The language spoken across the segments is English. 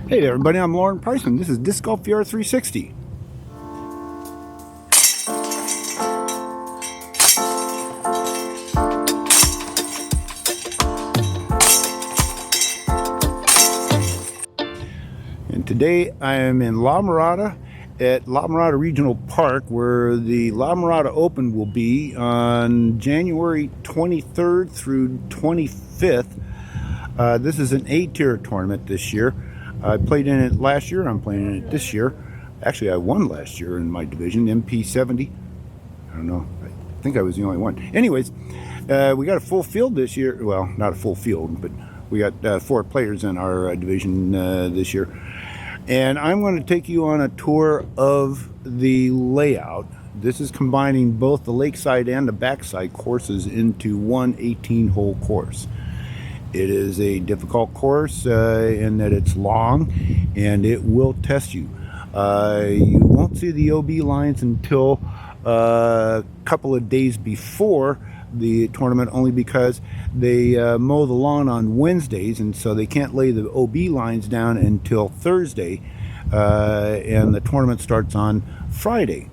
Hey there, everybody. I'm Lauren Priceman. This is Disc Golf VR 360. And today I am in La Mirada at La Mirada Regional Park, where the La Mirada Open will be on January 23rd through 25th. This is an A-tier tournament this year. I played in it last year. I'm playing in it this year. Actually, I won last year in my division, MP70. I don't know. I think I was the only one. Anyways, we got a full field this year. Well, not a full field, but we got 4 players in our division this year. And I'm going to take you on a tour of the layout. This is combining both the Lakeside and the Backside courses into one 18-hole course. It is a difficult course in that it's long and it will test you. You won't see the OB lines until a couple of days before the tournament, only because they mow the lawn on Wednesdays, and so they can't lay the OB lines down until Thursday, and the tournament starts on Friday.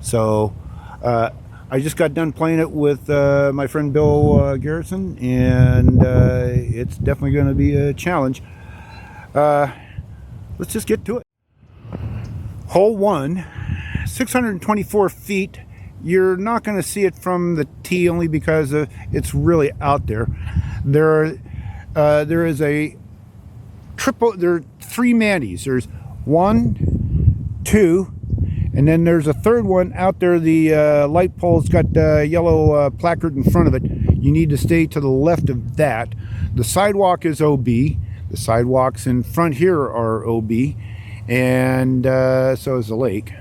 So I just got done playing it with my friend Bill Garrison, and it's definitely going to be a challenge. Let's just get to it. Hole 1, 624 feet. You're not going to see it from the tee, only because it's really out there. There is a triple. There are 3 Mandies. There's 1, 2. And then there's a third one out there. The light pole's got a yellow placard in front of it. You need to stay to the left of that. The sidewalk is OB. The sidewalks in front here are OB. And so is the lake.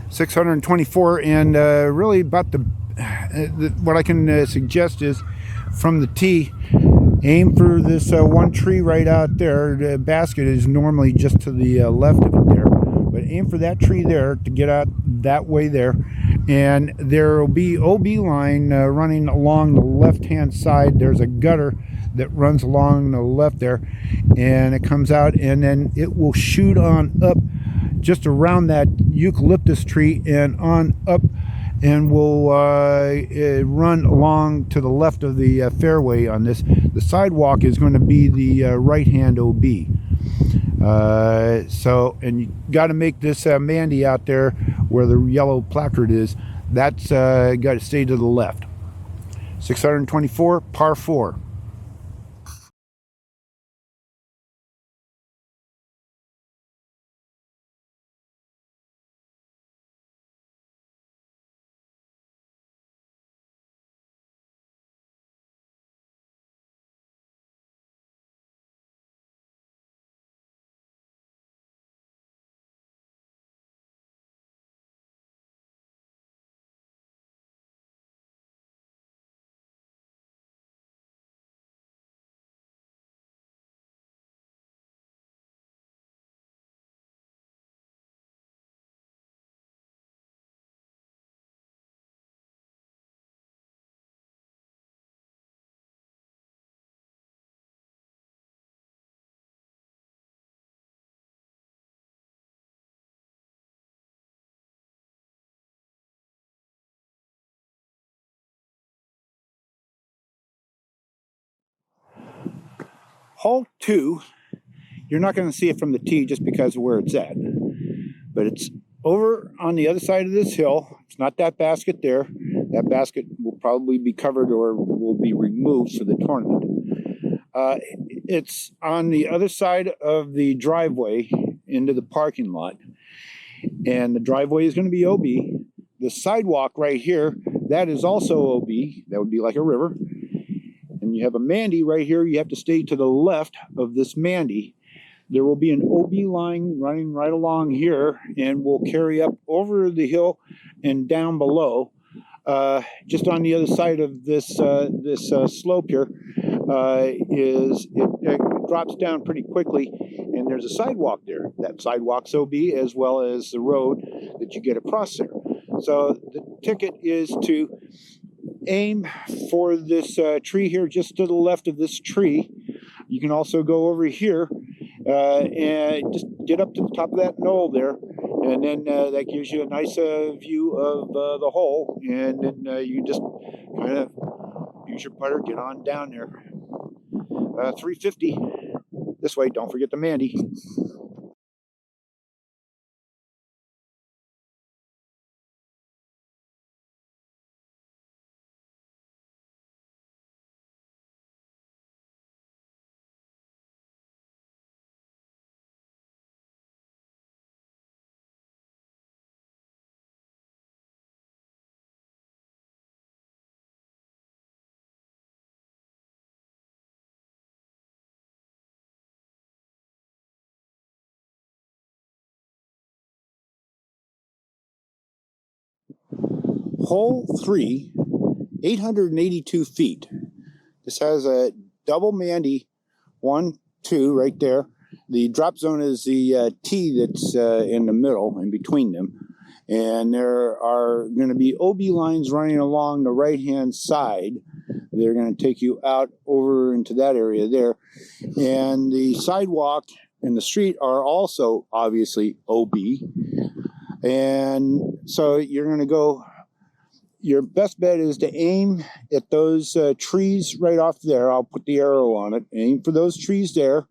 624. And really about what I can suggest is from the tee, aim for this one tree right out there. The basket is normally just to the left of it there. But aim for that tree there to get out that way there. And there will be OB line running along the left-hand side. There's a gutter that runs along the left there. And it comes out, and then it will shoot on up just around that eucalyptus tree and on up, and will run along to the left of the fairway on this. The sidewalk is going to be the right-hand OB. And you got to make this Mandy out there where the yellow placard is. That's got to stay to the left. 624, par 4. Hole 2, you're not going to see it from the tee just because of where it's at. But it's over on the other side of this hill. It's not that basket there. That basket will probably be covered or will be removed for the tournament. It's on the other side of the driveway into the parking lot. And the driveway is going to be OB. The sidewalk right here, that is also OB. That would be like a river. And you have a Mandy right here. You have to stay to the left of this Mandy. There will be an OB line running right along here, and will carry up over the hill and down below. Just on the other side of this slope here, it drops down pretty quickly, and there's a sidewalk there. That sidewalk's OB, as well as the road that you get across there. So the ticket is to aim for this tree here, just to the left of this tree. You can also go over here and just get up to the top of that knoll there, and then that gives you a nice view of the hole, and then you just kind of use your putter, get on down there. 350 this way. Don't forget the Mandy. Hole 3, 882 feet. This has a double Mandy, 1, 2 right there. The drop zone is the T that's in the middle, in between them. And there are going to be OB lines running along the right-hand side. They're going to take you out over into that area there. And the sidewalk and the street are also obviously OB. And so you're going to go, your best bet is to aim at those trees right off there. I'll put the arrow on it. Aim for those trees there.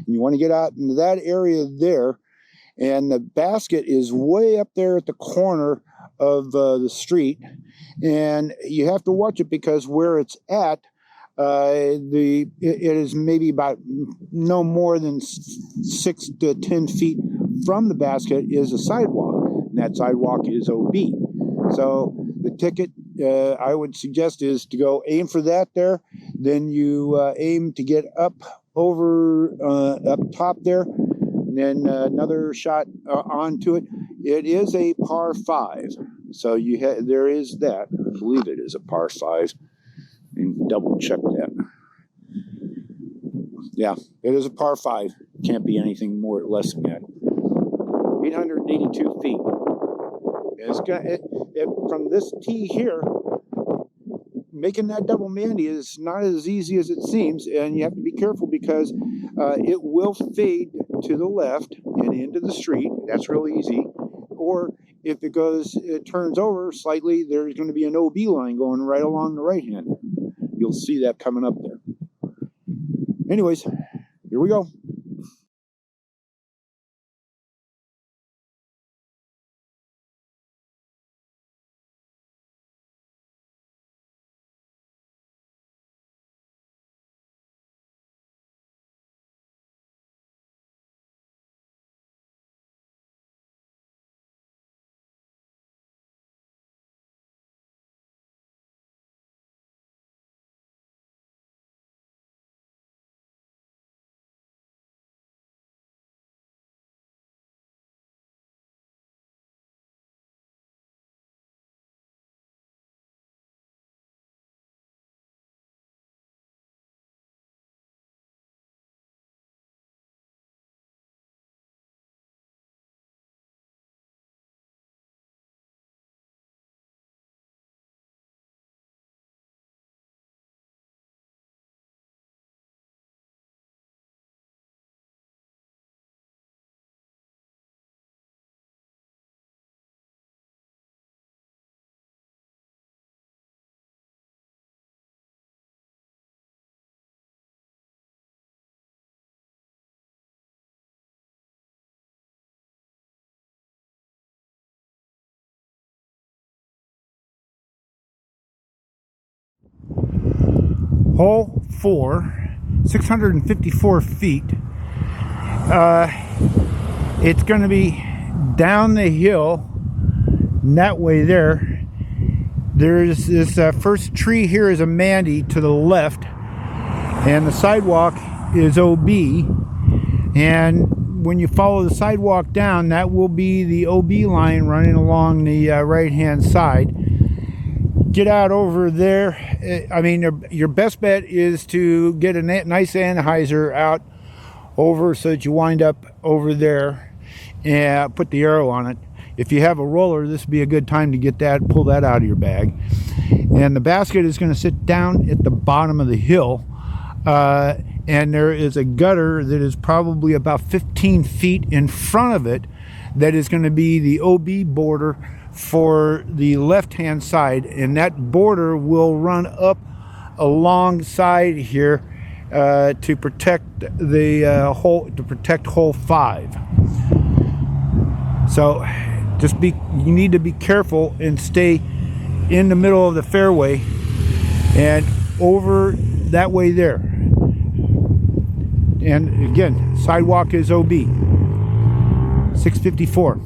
And you want to get out into that area there. And the basket is way up there at the corner of the street. And you have to watch it because where it's at, it is maybe about no more than 6 to 10 feet from the basket is a sidewalk. And that sidewalk is OB. So the ticket I would suggest is to go aim for that there. Then you aim to get up over up top there. And then another shot onto it. It is a par 5. So there is that. I believe it is a par 5. And double check that. Yeah, it is a par 5. Can't be anything more or less than that. 882 feet. From this tee here, making that double Mandy is not as easy as it seems, and you have to be careful because it will fade to the left and into the street. That's real easy. Or if it turns over slightly, there's going to be an OB line going right along the right hand. You'll see that coming up there. Anyways, here we go. Hole 4, 654 feet. It's going to be down the hill, that way there. There's this first tree here is a Mandy to the left, and the sidewalk is OB. And when you follow the sidewalk down, that will be the OB line running along the right-hand side. Get out over there. I mean, your best bet is to get a nice anhyzer out over so that you wind up over there and put the arrow on it. If you have a roller, this would be a good time to get that, pull that out of your bag. And the basket is going to sit down at the bottom of the hill. and there is a gutter that is probably about 15 feet in front of it that is going to be the OB border for the left-hand side, and that border will run up alongside here to protect the hole 5. So you need to be careful and stay in the middle of the fairway and over that way there. And again, sidewalk is OB 654.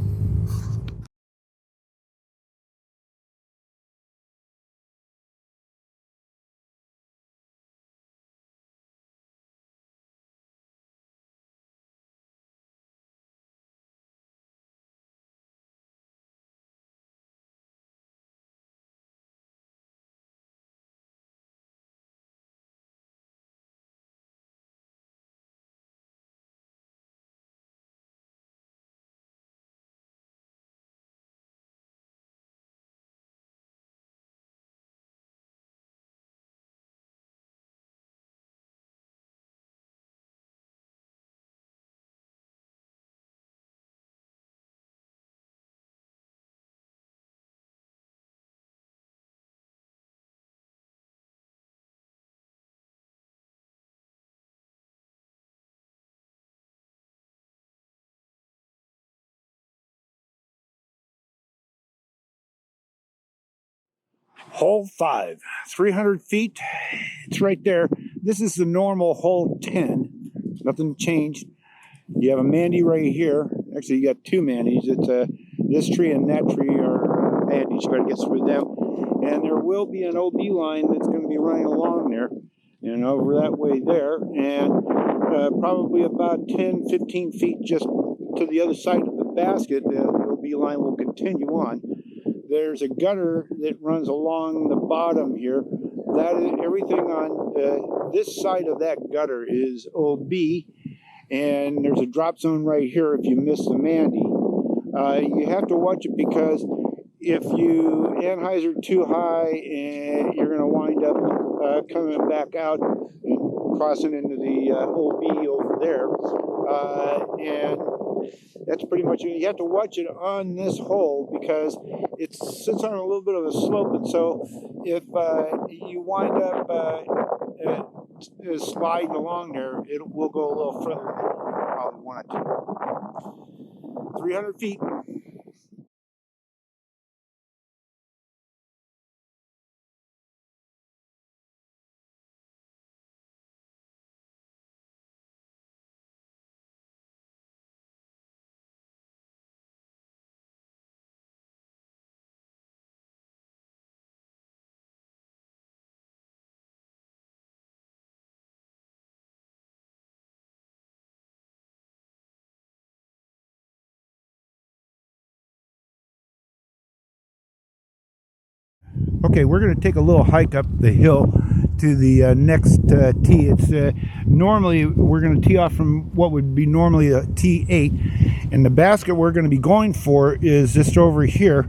Hole 5, 300 feet. It's right there. This is the normal hole 10. Nothing changed. You have a Mandy right here. Actually, you got 2 Mandys. It's this tree and that tree are Mandys. You got to get through them. And there will be an OB line that's going to be running along there and over that way there. And probably about 10, 15 feet just to the other side of the basket, the OB line will continue on. There's a gutter that runs along the bottom here. That is, everything on this side of that gutter is OB, and there's a drop zone right here if you miss the Mandy. You have to watch it because if you anhyzer too high, and you're going to wind up coming back out and crossing into the OB over there, and that's pretty much it. You have to watch it on this hole because it sits on a little bit of a slope, and so if you wind up sliding along there, it will go a little further than you probably want it to. 300 feet. Okay, we're going to take a little hike up the hill to the next tee. It's normally we're going to tee off from what would be normally a T8, and the basket we're going to be going for is just over here.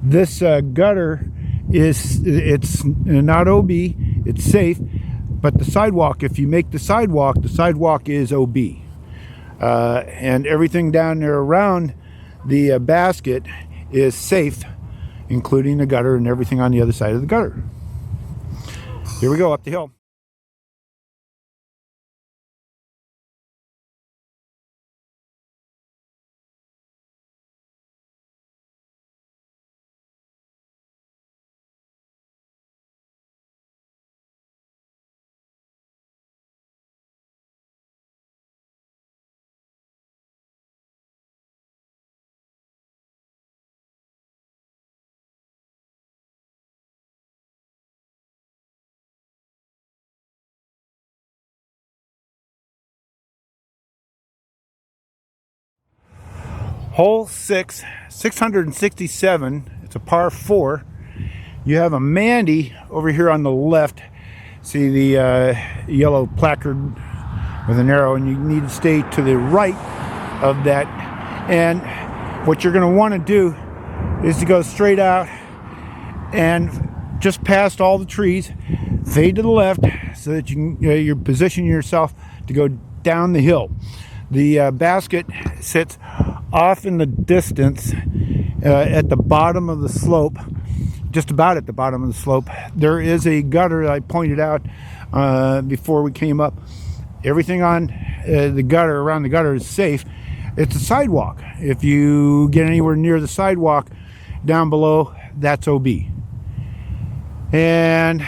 This gutter it's not OB, it's safe, but the sidewalk, if you make the sidewalk is OB, and everything down there around the basket is safe, including the gutter and everything on the other side of the gutter. Here we go up the hill. Hole 6, 667. It's a par 4. You have a Mandy over here on the left. See the yellow placard with an arrow, and you need to stay to the right of that. And what you're going to want to do is to go straight out and just past all the trees, fade to the left, so that you're positioning yourself to go down the hill. The basket sits off in the distance at the bottom of the slope, just about at the bottom of the slope. There is a gutter I pointed out before we came up. Everything on the gutter, around the gutter, is safe. It's a sidewalk. If you get anywhere near the sidewalk down below, that's OB. And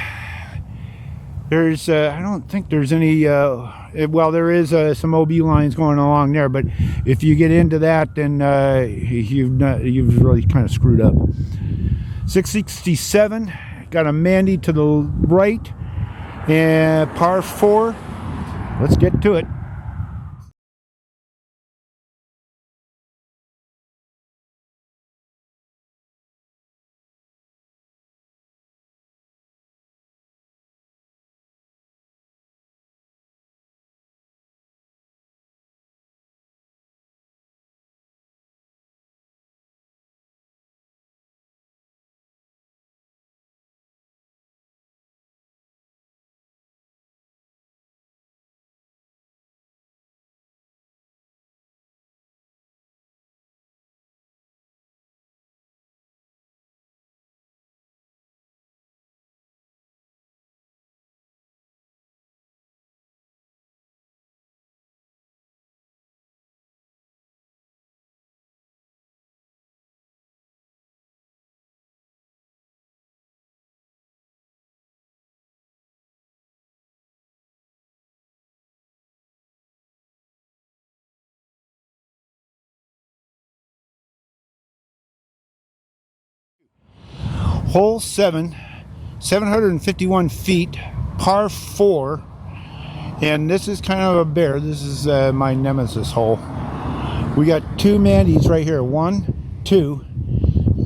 there's, I don't think there's any, well, there is some OB lines going along there, but if you get into that, then you've really kind of screwed up. 667, got a Mandy to the right, and par 4. Let's get to it. Hole 7, 751 feet, par 4, and this is kind of a bear. This is my nemesis hole. We got 2 Mandys right here, 1, 2,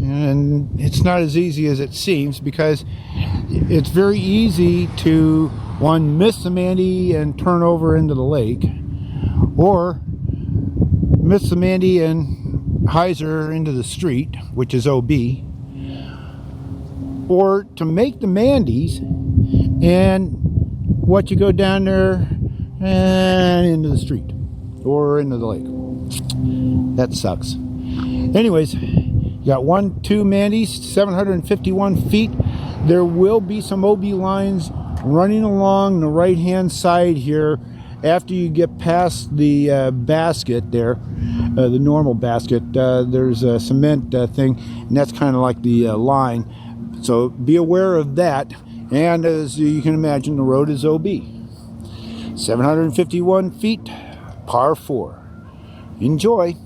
and it's not as easy as it seems, because it's very easy to, one, miss the Mandy and turn over into the lake, or miss the Mandy and hyzer into the street, which is OB, or to make the Mandy's and what you go down there and into the street or into the lake. That sucks. Anyways, you got 1, 2 Mandy's, 751 feet. There will be some OB lines running along the right hand side here after you get past the basket there, the normal basket. There's a cement thing, and that's kind of like the line. So be aware of that. And as you can imagine, the road is OB. 751 feet, par 4. Enjoy.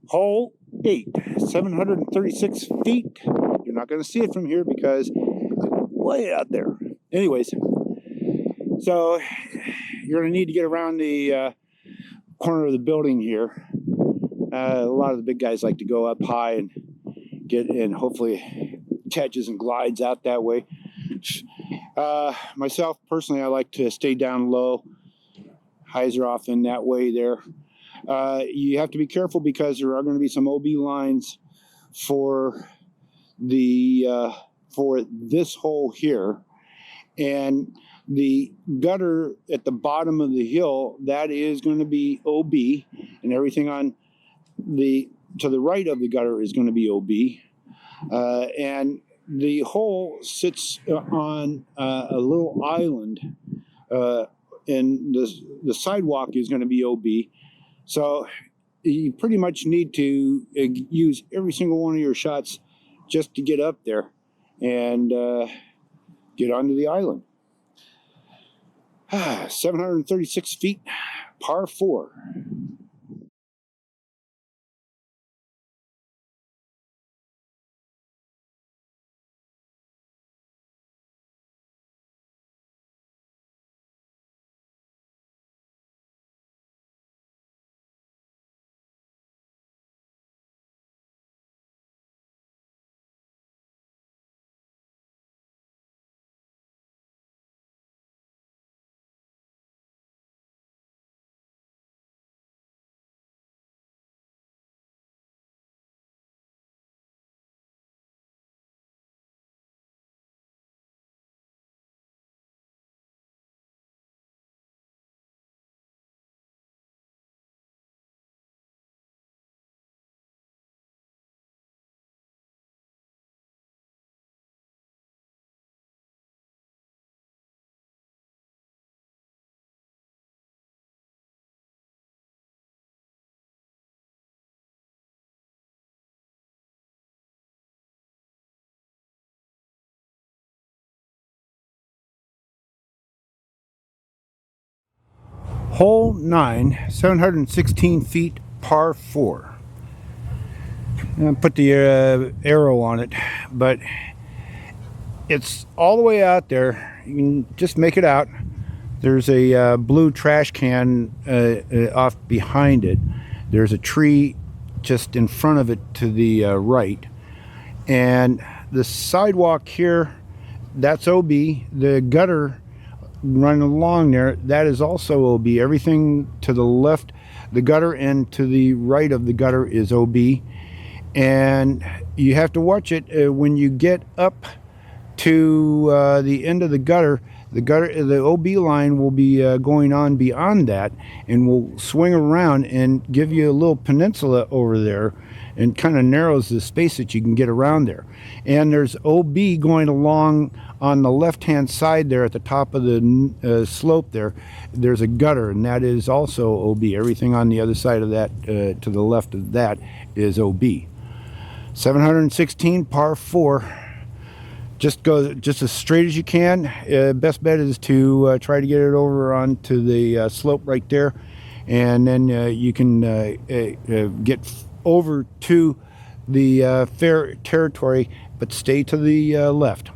Hole 8, 736 feet. You're not going to see it from here because it's way out there. Anyways, so you're going to need to get around the corner of the building here. A lot of the big guys like to go up high and get in, hopefully catches and glides out that way. Myself, personally, I like to stay down low, hyzer off in that way there. You have to be careful because there are going to be some OB lines for the for this hole here, and the gutter at the bottom of the hill, that is going to be OB, and everything on the to the right of the gutter is going to be OB. And the hole sits on a little island, and the sidewalk is going to be OB. So you pretty much need to use every single one of your shots just to get up there and get onto the island. 736 feet, par 4. Hole 9, 716 feet, par 4. I'll put the arrow on it, but it's all the way out there. You can just make it out. There's a blue trash can off behind it. There's a tree just in front of it to the right. And the sidewalk here, that's OB. The gutter running along there, that is also OB. Everything to the left, the gutter, and to the right of the gutter is OB. And you have to watch it when you get up to the end of the gutter. The OB line will be going on beyond that and will swing around and give you a little peninsula over there and kind of narrows the space that you can get around there. And there's OB going along on the left-hand side there at the top of the slope there. There's a gutter, and that is also OB. Everything on the other side of that, to the left of that, is OB. 716, par 4. Just go just as straight as you can. Best bet is to try to get it over onto the slope right there, and then you can get over to the fair territory, but stay to the left.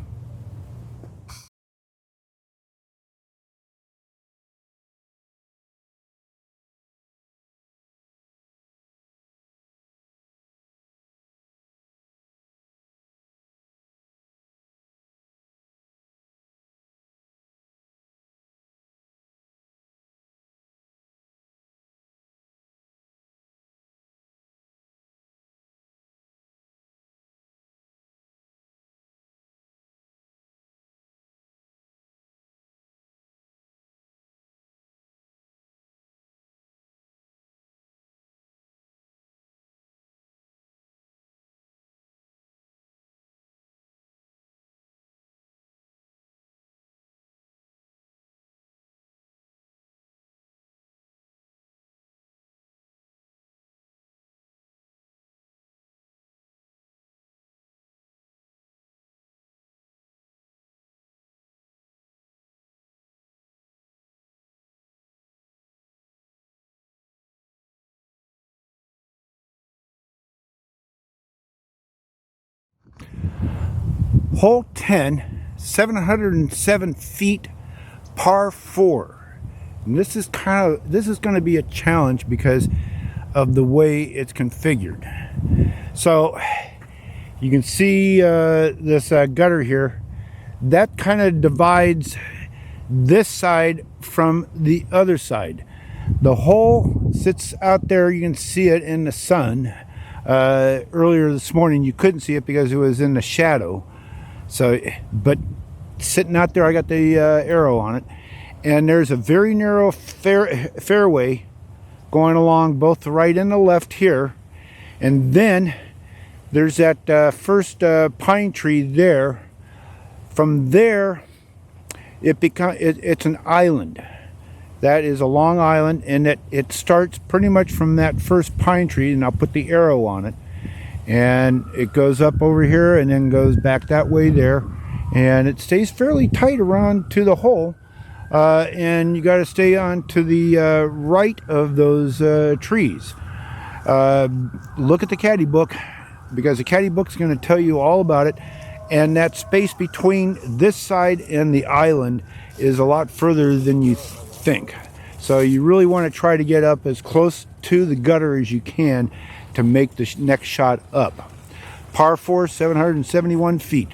Hole 10, 707 feet, par 4. And this is going to be a challenge because of the way it's configured. So you can see this gutter here. That kind of divides this side from the other side. The hole sits out there. You can see it in the sun. Earlier this morning you couldn't see it because it was in the shadow. So, but sitting out there, I got the arrow on it, and there's a very narrow fairway going along both the right and the left here, and then There's that first pine tree there. From there, it's an island. That is a long island, and it starts pretty much from that first pine tree, and I'll put the arrow on it. And it goes up over here and then goes back that way there. And it stays fairly tight around to the hole. And you got to stay on to the right of those trees. Look at the caddy book, because the caddy book is going to tell you all about it. And that space between this side and the island is a lot further than you think. So you really want to try to get up as close to the gutter as you can to make the next shot up. Par 4, 771 feet.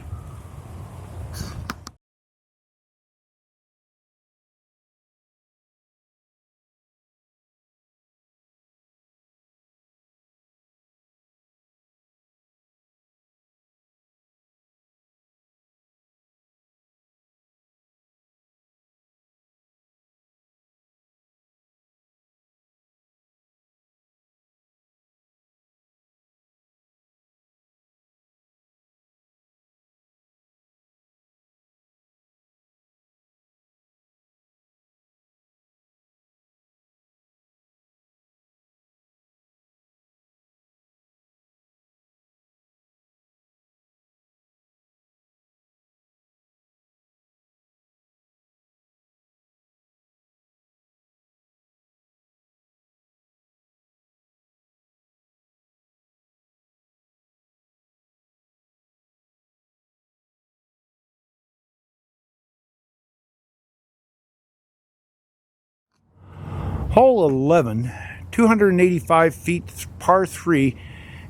Hole 11, 285 feet, par 3.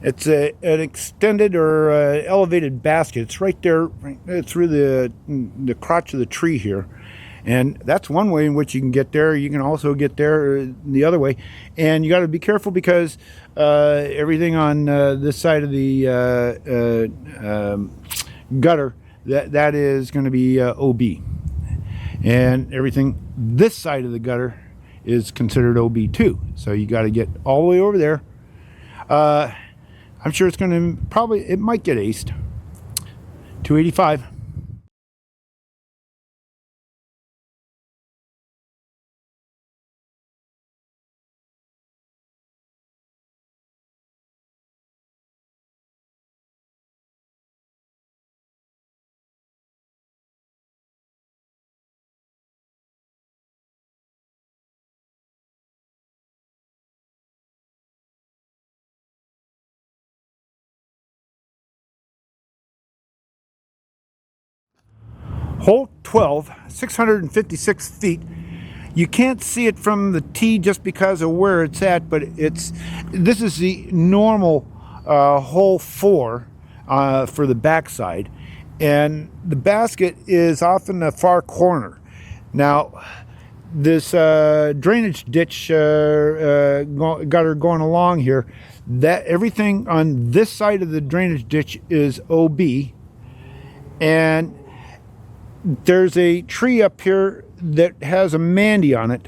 It's an extended or elevated basket. It's right there, right through the crotch of the tree here. And that's one way in which you can get there. You can also get there the other way. And you got to be careful, because everything on this side of the gutter, that is going to be OB. And everything this side of the gutter is considered OB2. So you got to get all the way over there. I'm sure it's going to it might get aced. 285. Hole 12, 656 feet. You can't see it from the tee just because of where it's at, but this is the normal hole 4 for the backside, and the basket is off in the far corner. Now, this drainage ditch gutter going along here, that everything on this side of the drainage ditch is OB, and there's a tree up here that has a Mandy on it.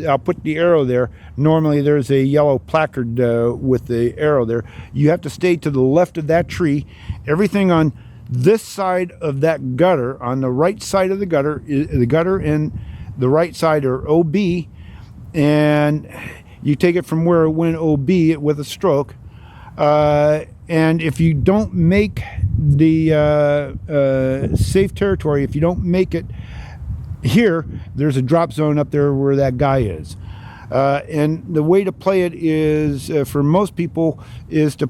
I'll put the arrow there. Normally there's a yellow placard with the arrow there. You have to stay to the left of that tree. Everything on this side of that gutter, on the right side of the gutter and the right side are OB, and you take it from where it went OB with a stroke. And if you don't make the safe territory, if you don't make it here, there's a drop zone up there where that guy is. And the way to play it is, for most people, is to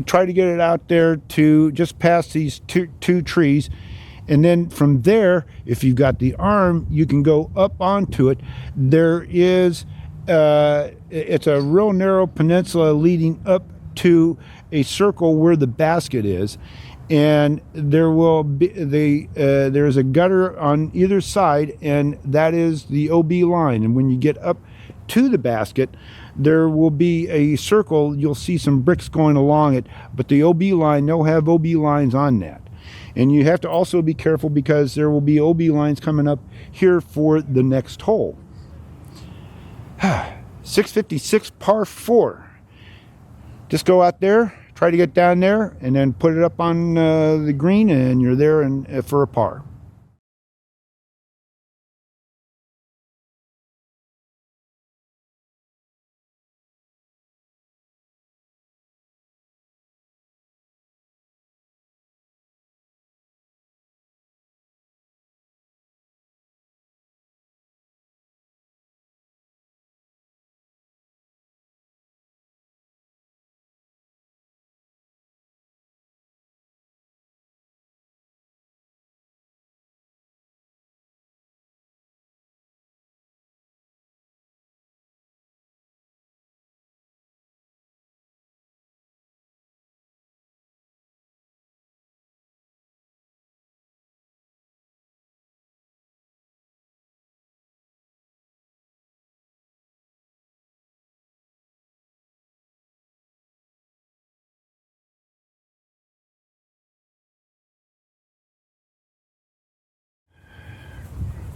try to get it out there to just past these two trees. And then from there, if you've got the arm, you can go up onto it. There is, it's a real narrow peninsula leading up to a circle where the basket is, and there will be there's a gutter on either side, and that is the OB line. And when you get up to the basket, there will be a circle. You'll see some bricks going along it, but the OB line, they'll have OB lines on that. And you have to also be careful, because there will be OB lines coming up here for the next hole. 656 par 4. Just go out there, try to get down there and then put it up on the green, and you're there for a par.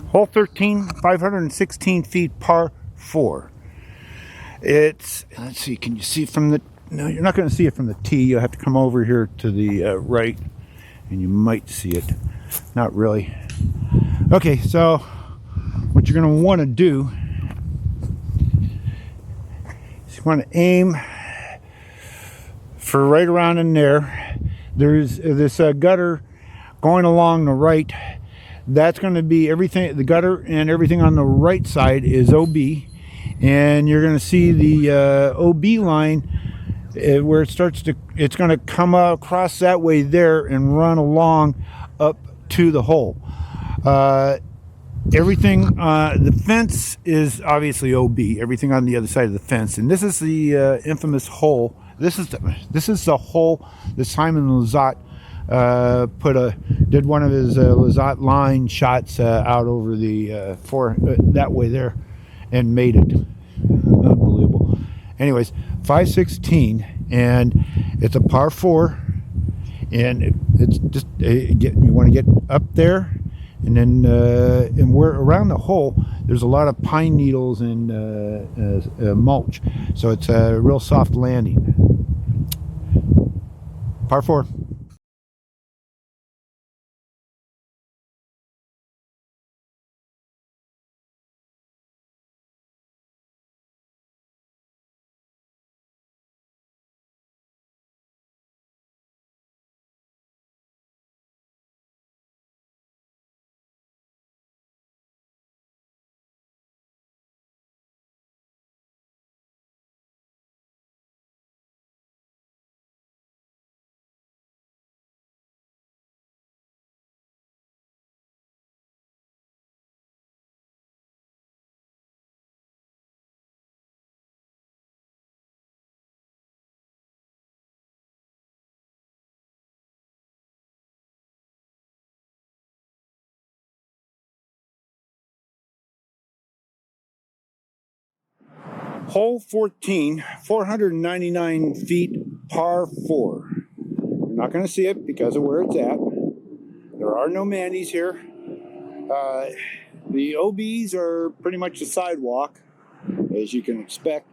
Hole 13, 516 feet, par 4. It's, let's see, can you see from the, no, you're not going to see it from the tee. You'll have to come over here to the right, and you might see it. Not really. Okay, so what you're going to want to do is you want to aim for right around in there. There's this gutter going along the right. That's going to be everything, the gutter and everything on the right side is OB. And you're going to see the OB line where it starts to, it's going to come across that way there and run along up to the hole. Everything, the fence is obviously OB, everything on the other side of the fence. And this is the infamous hole. This is the hole that Simon Lizotte did one of his Lizotte line shots out over the that way there, and made it. Unbelievable. Anyways, 516, and it's a par 4, and it's just you want to get up there, and then and we're around the hole. There's a lot of pine needles and mulch, so it's a real soft landing. Par 4. Hole 14, 499 feet, par 4. You're not going to see it because of where it's at. There are no manis here. The OBs are pretty much the sidewalk, as you can expect.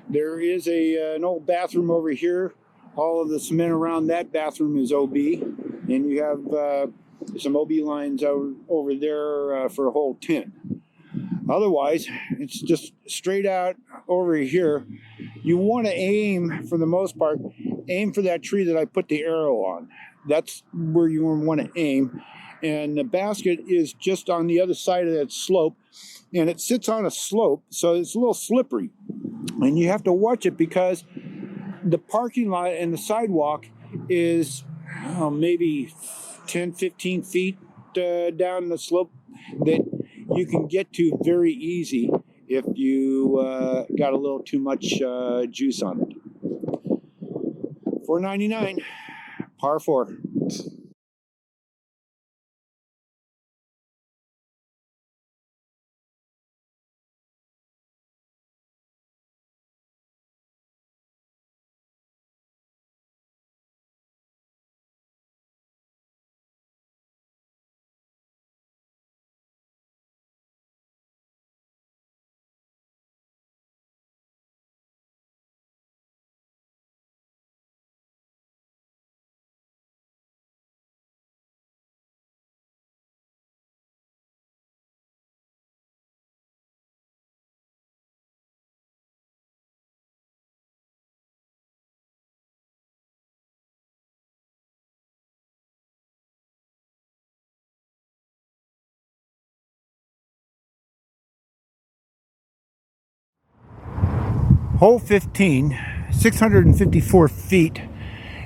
There is an old bathroom over here. All of the cement around that bathroom is OB. And you have some OB lines over there for hole 10. Otherwise, it's just straight out over here. You want to aim, for the most part, aim for that tree that I put the arrow on. That's where you want to aim. And the basket is just on the other side of that slope. And it sits on a slope, so it's a little slippery. And you have to watch it because the parking lot and the sidewalk is maybe 10, 15 feet down the slope that you can get to very easy if you got a little too much juice on it. 499, par 4. Hole 15, 654 feet.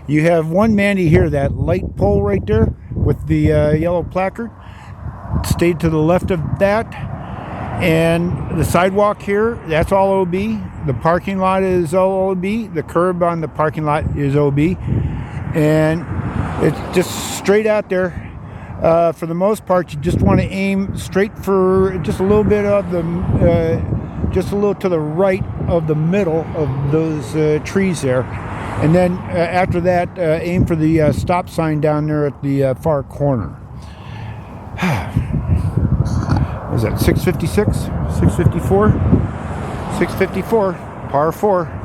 You have one Mandy here, that light pole right there with the yellow placard. Stay to the left of that. And the sidewalk here, that's all OB. The parking lot is all OB. The curb on the parking lot is OB. And it's just straight out there. For the most part, you just want to aim straight for just a little bit of the, just a little to the right of the middle of those trees there. And then after that, aim for the stop sign down there at the far corner. What is that, 656? 654? 654, par 4.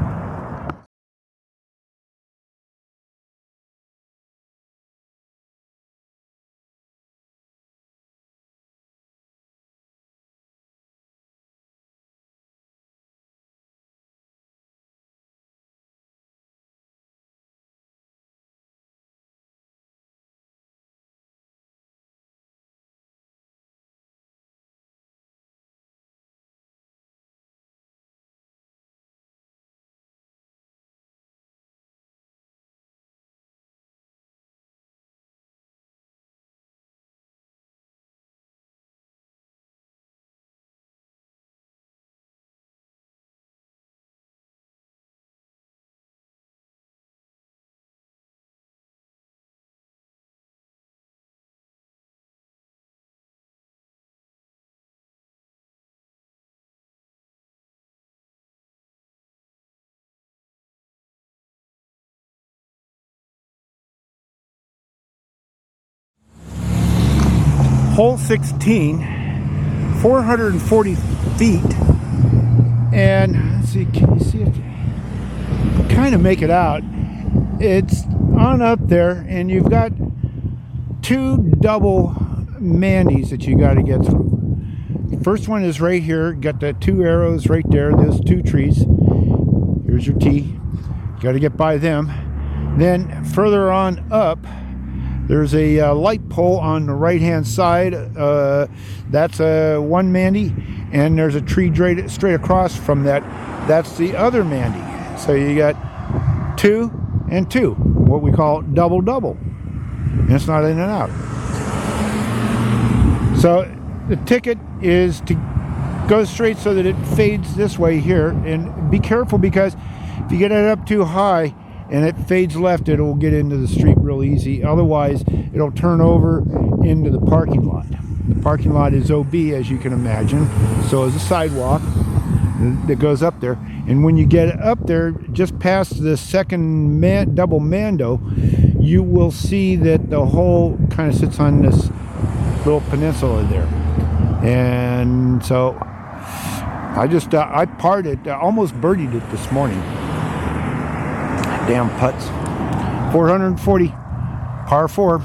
Hole 16, 440 feet, and let's see, can you see it? Kind of make it out. It's on up there, and you've got two double Mandys that you got to get through. First one is right here. Got the two arrows right there. Those two trees. Here's your tee. Got to get by them. Then further on up, there's a light pole on the right hand side. That's one Mandy, and there's a tree straight across from that. That's the other Mandy. So you got 2 and 2, what we call double. And it's not in and out. So the ticket is to go straight so that it fades this way here, and be careful, because if you get it up too high and it fades left, it will get into the street real easy. Otherwise, it'll turn over into the parking lot. The parking lot is OB, as you can imagine. So is the sidewalk that goes up there. And when you get up there, just past the second double Mando, you will see that the hole kind of sits on this little peninsula there. And so I parred it, almost birdied it this morning. Damn putts. 440, par 4.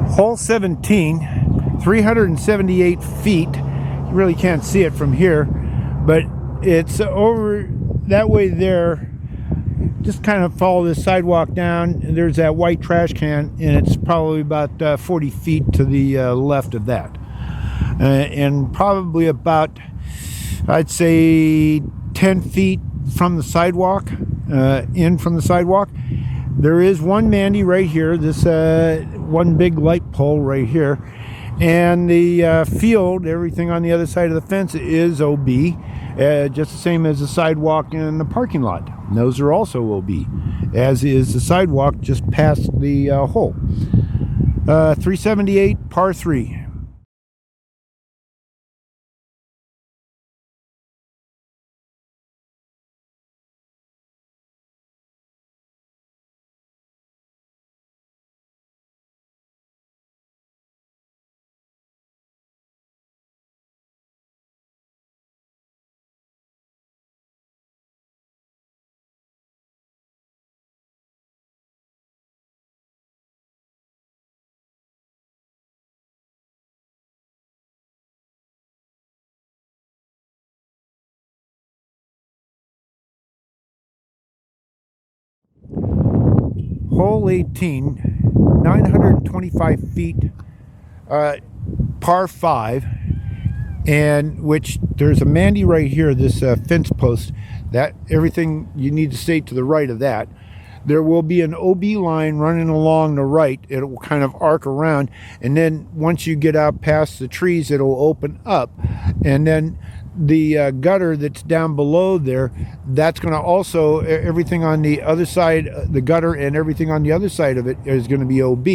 Hole 17, 378 feet. You really can't see it from here, but it's over that way there. Just kind of follow this sidewalk down. There's that white trash can, and it's probably about 40 feet to the left of that. And probably about, I'd say, 10 feet from the sidewalk, in from the sidewalk. There is one Mandy right here, this one big light pole right here, and the field, everything on the other side of the fence is OB, just the same as the sidewalk and the parking lot. And those are also OB, as is the sidewalk just past the hole. 378, par 3. hole 18, 925 feet, par 5, and which there's a Mandy right here, this fence post, that everything you need to stay to the right of that. There will be an OB line running along the right. It will kind of arc around, and then once you get out past the trees, it'll open up, and then the gutter that's down below there, that's going to also, everything on the other side, the gutter and everything on the other side of it is going to be OB.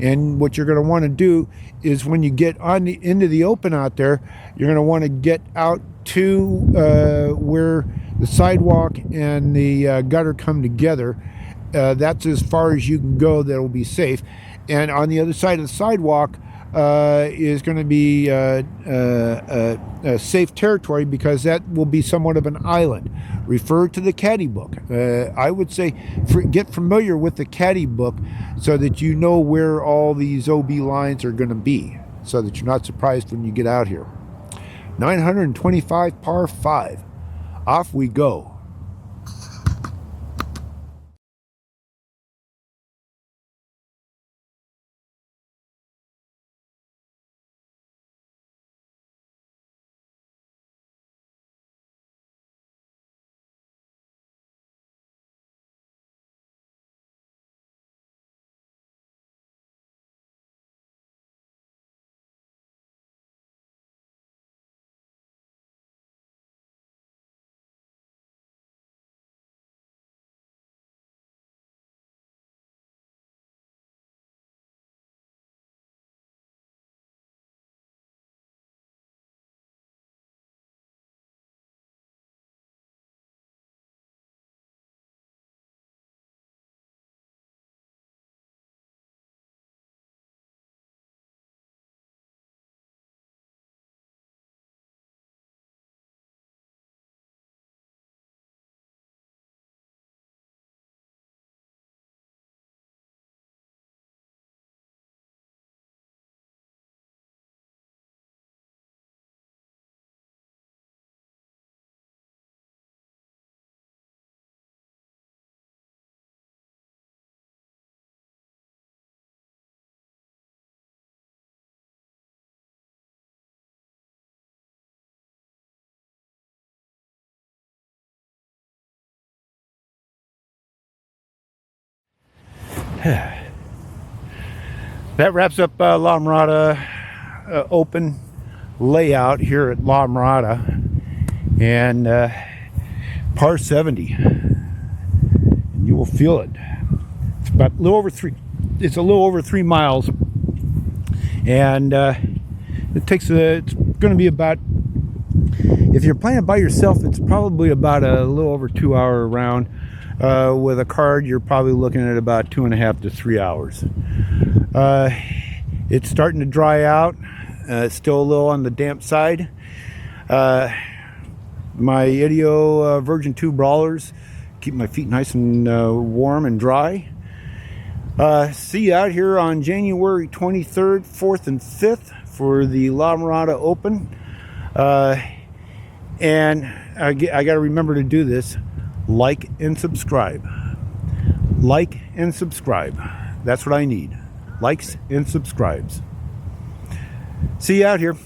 And what you're going to want to do is when you get on into the open out there, you're going to want to get out to where the sidewalk and the gutter come together. That's as far as you can go that will be safe. And on the other side of the sidewalk is going to be safe territory, because that will be somewhat of an island. Refer to the caddy book. I would say get familiar with the caddy book so that you know where all these OB lines are going to be, so that you're not surprised when you get out here. 925 par 5. Off we go. That wraps up La Mirada Open layout here at La Mirada, and par 70. And you will feel it. It's about a little over 3. It's a little over 3 miles, and it takes it's going to be about, if you're playing it by yourself, it's probably about a little over 2 hour round. With a card, you're probably looking at about 2.5 to 3 hours. It's starting to dry out. It's still a little on the damp side. My Ideo Virgin 2 Brawlers keep my feet nice and warm and dry. See you out here on January 23rd, 4th, and 5th for the La Mirada Open. And I got to remember to do this. Like and subscribe. Like and subscribe. That's what I need. Likes and subscribes. See you out here.